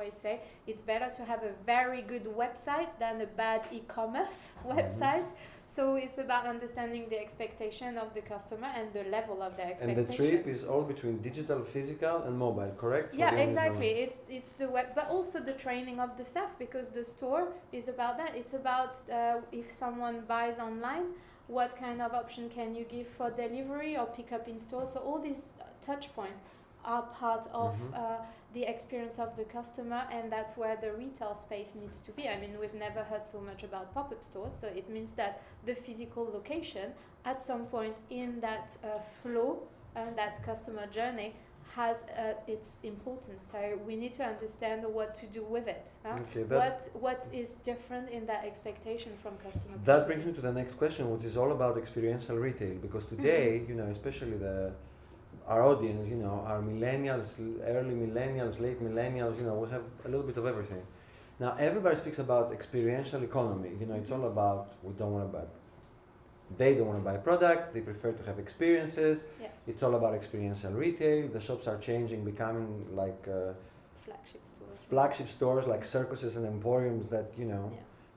always say it's better to have a very good website than a bad e-commerce website. So it's about understanding the expectation of the customer and the level of their expectation. And the trip is all between digital, physical, and mobile, correct? Yeah, exactly. It's the web, but also the training of the staff, because the store is about that. It's about if someone buys online, what kind of option can you give for delivery or pick up in store? So all these touch points are part of the experience of the customer, and that's where the retail space needs to be. I mean, we've never heard so much about pop-up stores, so it means that the physical location at some point in that flow and that customer journey has its importance. So we need to understand what to do with it. Okay, what is different in that expectation from customer. That brings me to the next question, which is all about experiential retail, because today, you know, especially our audience, you know, are millennials, early millennials, late millennials, you know, we have a little bit of everything. Now, everybody speaks about experiential economy. You know, it's all about, they don't want to buy products, they prefer to have experiences. Yeah. It's all about experiential retail. The shops are changing, becoming like flagship stores, like circuses and emporiums that, you know,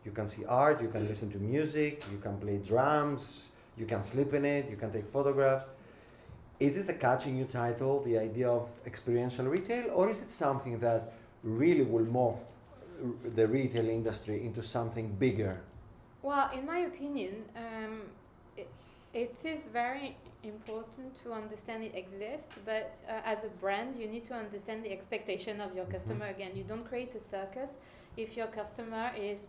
you can see art, you can listen to music, you can play drums, you can sleep in it, you can take photographs. Is this a catchy new title, the idea of experiential retail, or is it something that really will morph the retail industry into something bigger? Well, in my opinion, it is very important to understand it exists, but as a brand, you need to understand the expectation of your customer. Again, you don't create a circus if your customer is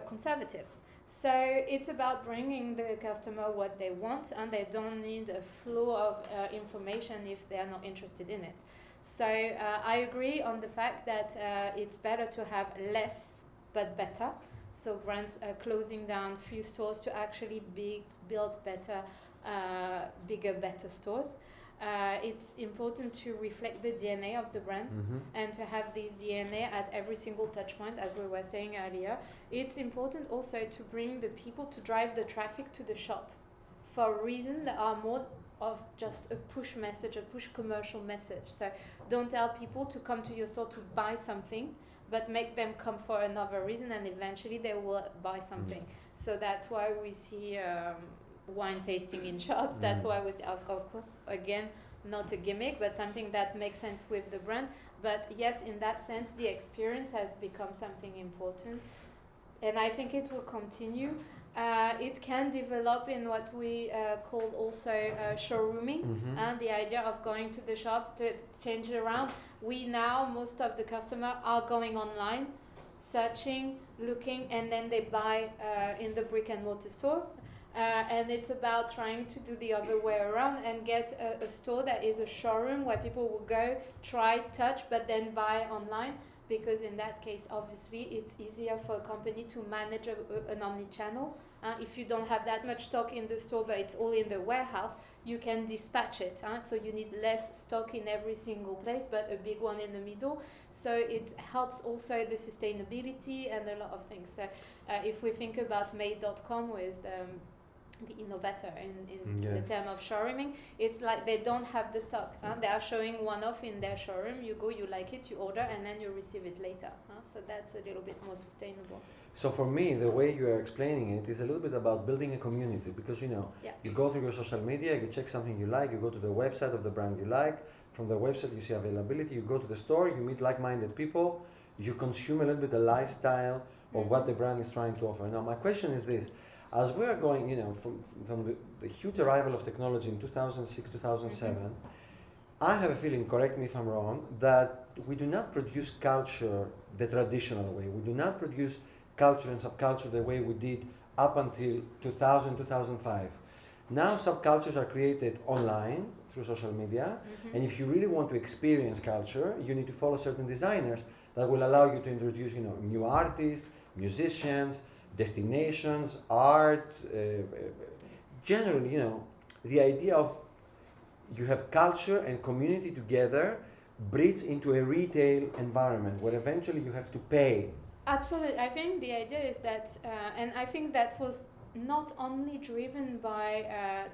conservative. So it's about bringing the customer what they want, and they don't need a flow of information if they are not interested in it. So I agree on the fact that it's better to have less but better. So brands are closing down few stores to actually build better, bigger, better stores. It's important to reflect the DNA of the brand and to have this DNA at every single touch point, as we were saying earlier. It's important also to bring the people to drive the traffic to the shop for reasons that are more of just a push message, a push commercial message. So don't tell people to come to your store to buy something, but make them come for another reason, and eventually they will buy something. So that's why we see wine tasting in shops. That's why we see, of course, again, not a gimmick, but something that makes sense with the brand. But yes, in that sense, the experience has become something important, and I think it will continue. It can develop in what we call also showrooming, and the idea of going to the shop to change it around. We now, most of the customers are going online, searching, looking, and then they buy in the brick and mortar store. And it's about trying to do the other way around and get a store that is a showroom where people will go, try, touch, but then buy online. Because in that case, obviously, it's easier for a company to manage an omni-channel. If you don't have that much stock in the store, but it's all in the warehouse, you can dispatch it. So you need less stock in every single place, but a big one in the middle. So it helps also the sustainability and a lot of things. So if we think about Made.com with the innovator in the term of showrooming, it's like they don't have the stock. They are showing one-off in their showroom. You go, you like it, you order, and then you receive it later. So that's a little bit more sustainable. So for me, the way you are explaining it is a little bit about building a community, because you know, you go through your social media, you check something you like, you go to the website of the brand you like, from the website you see availability, you go to the store, you meet like-minded people, you consume a little bit the lifestyle of what the brand is trying to offer. Now my question is this: as we are going, you know, from the huge arrival of technology in 2006, 2007, I have a feeling, correct me if I'm wrong, that we do not produce culture the traditional way. We do not produce culture and subculture the way we did up until 2000, 2005. Now subcultures are created online through social media, and if you really want to experience culture, you need to follow certain designers that will allow you to introduce, you know, new artists, musicians, destinations, art, generally, you know, the idea of you have culture and community together breeds into a retail environment where eventually you have to pay. Absolutely. I think the idea is that, and I think that was not only driven by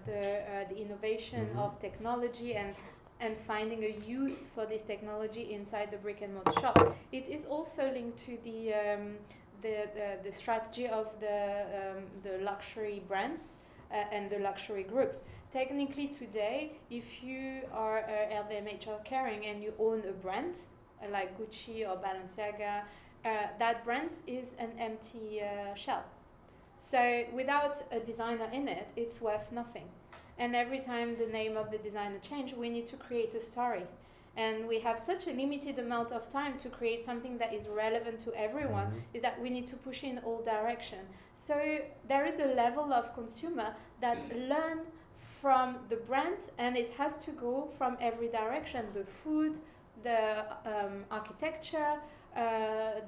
the innovation of technology and and finding a use for this technology inside the brick and mortar shop. It is also linked to the strategy of the luxury brands and the luxury groups. Technically today, if you are LVMH or Kering and you own a brand like Gucci or Balenciaga, that brand is an empty shell. So without a designer in it, it's worth nothing. And every time the name of the designer changes, we need to create a story. And we have such a limited amount of time to create something that is relevant to everyone, is that we need to push in all directions. So there is a level of consumer that learn from the brand, and it has to go from every direction: the food, the architecture,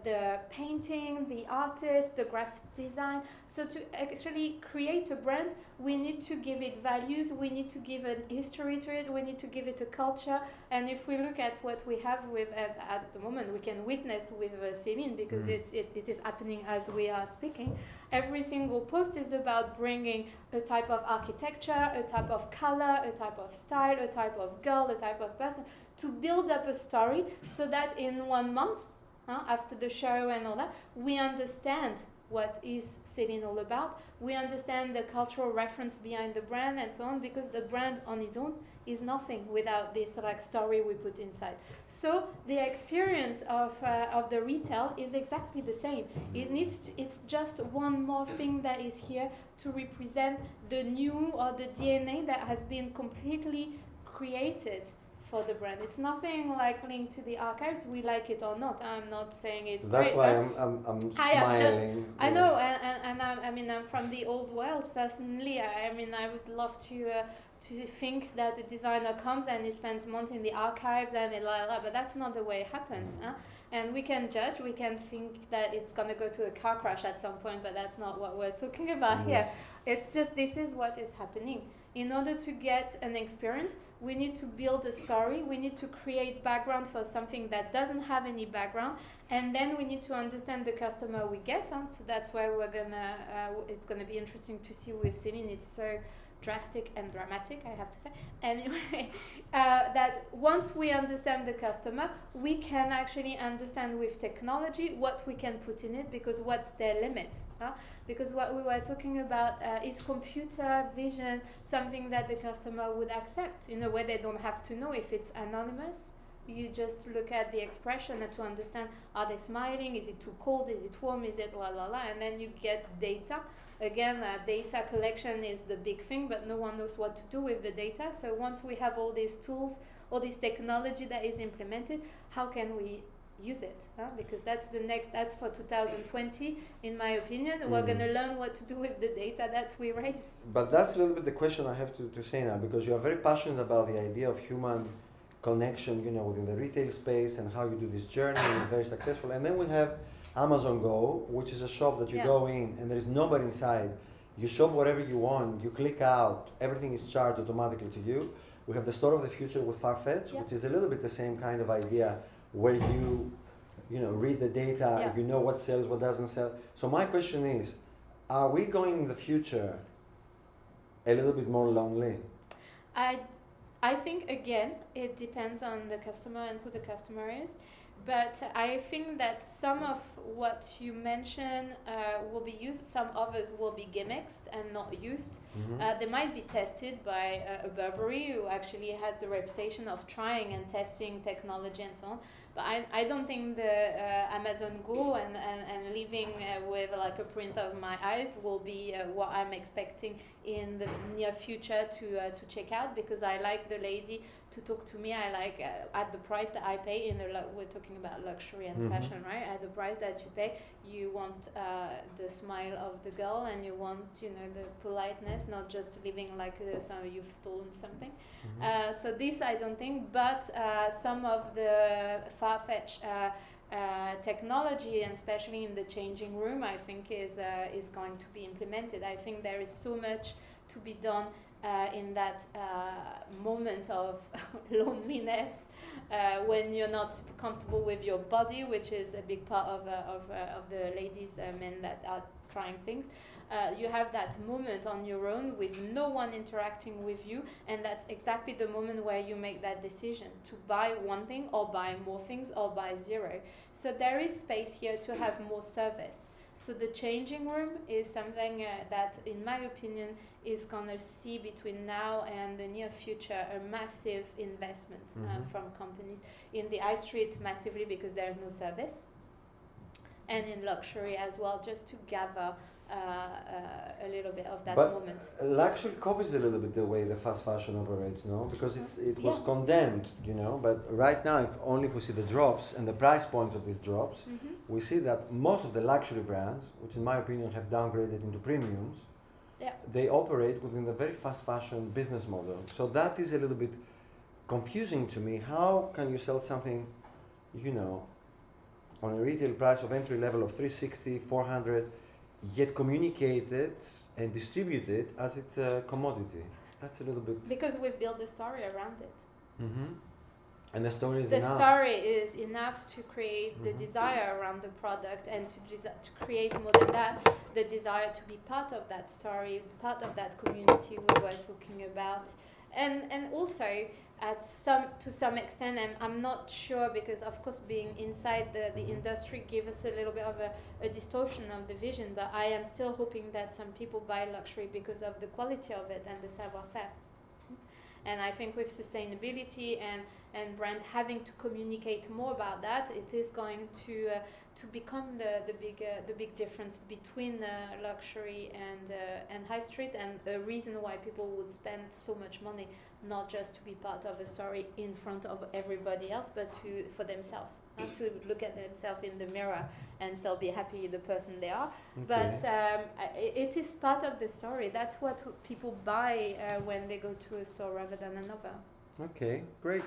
the painting, the artist, the graphic design. So to actually create a brand, we need to give it values, we need to give an history to it, we need to give it a culture. And if we look at what we have with at the moment, we can witness with Celine, because it is happening as we are speaking. Every single post is about bringing a type of architecture, a type of color, a type of style, a type of girl, a type of person, to build up a story, so that in 1 month, after the show and all that, we understand what is Celine all about. We understand the cultural reference behind the brand and so on, because the brand on its own is nothing without this story we put inside. So the experience of the retail is exactly the same. It's just one more thing that is here to represent the new, or the DNA that has been completely created for the brand. It's nothing like linked to the archives, we like it or not. I'm not saying it's That's great. why I'm smiling. I know, and I'm from the old world personally. I would love to think that a designer comes and he spends months in the archives and but that's not the way it happens. And we can judge, we can think that it's going to go to a car crash at some point, but that's not what we're talking about here. It's just, this is what is happening. In order to get an experience, we need to build a story, we need to create background for something that doesn't have any background, and then we need to understand the customer we get. So that's why it's gonna be interesting to see with Celine. It's so drastic and dramatic, I have to say. Anyway, that once we understand the customer, we can actually understand with technology what we can put in it, because what's their limit? Because what we were talking about is computer vision something that the customer would accept in a way they don't have to know if it's anonymous. You just look at the expression and to understand, are they smiling, is it too cold, is it warm, is it and then you get data. Again, data collection is the big thing, but no one knows what to do with the data. So once we have all these tools, all this technology that is implemented, how can we use it? Because that's for 2020, in my opinion. We're going to learn what to do with the data that we raised. But that's a little bit the question I have to say now, because you are very passionate about the idea of human connection, within the retail space, and how you do this journey, and it's very successful. And then we have Amazon Go, which is a shop that you go in and there is nobody inside. You shop whatever you want, you click out, everything is charged automatically to you. We have the store of the future with Farfetch, which is a little bit the same kind of idea, where you read the data, you know what sells, what doesn't sell. So my question is, are we going in the future a little bit more lonely? I think, again, it depends on the customer and who the customer is. But I think that some of what you mentioned will be used, some others will be gimmicks and not used. They might be tested by a Burberry, who actually has the reputation of trying and testing technology and so on. But I don't think the Amazon Go and living with a print of my eyes will be what I'm expecting in the near future to check out, because I like the lady to talk to me. I like at the price that I pay we're talking about luxury and fashion, right? At the price that you pay, you want the smile of the girl, and you want the politeness, not just living like you've stolen something. So this I don't think, but some of the Farfetch technology, and especially in the changing room, I think is going to be implemented. I think there is so much to be done in that moment of loneliness, when you're not super comfortable with your body, which is a big part of the ladies, men that are trying things. you have that moment on your own with no one interacting with you, and that's exactly the moment where you make that decision to buy one thing or buy more things or buy zero. So there is space here to have more service. So the changing room is something that, in my opinion, is going to see between now and the near future a massive investment from companies. In the high street, massively, because there is no service. And in luxury as well, just to gather a little bit of that moment. Luxury copies a little bit the way the fast fashion operates, no? Because it was condemned, you know. But right now, if we see the drops and the price points of these drops, we see that most of the luxury brands, which in my opinion have downgraded into premiums, they operate within the very fast fashion business model. So that is a little bit confusing to me. How can you sell something, you know, on a retail price of entry level of 360, 400, yet communicated and distributed as it's a commodity? That's a little bit... Because we've built a story around it. And the story is enough. The story is enough to create the desire around the product, and to create more than that, the desire to be part of that story, part of that community we were talking about. And also, to some extent, and I'm not sure, because of course being inside the industry gives us a little bit of a distortion of the vision, but I am still hoping that some people buy luxury because of the quality of it and the savoir-faire. And I think with sustainability and brands having to communicate more about that, it is going to become the big difference between luxury and high street, and the reason why people would spend so much money, not just to be part of a story in front of everybody else, but for themselves, to look at themselves in the mirror and still be happy the person they are. Okay. But it is part of the story. That's what people buy when they go to a store rather than another. Okay, great.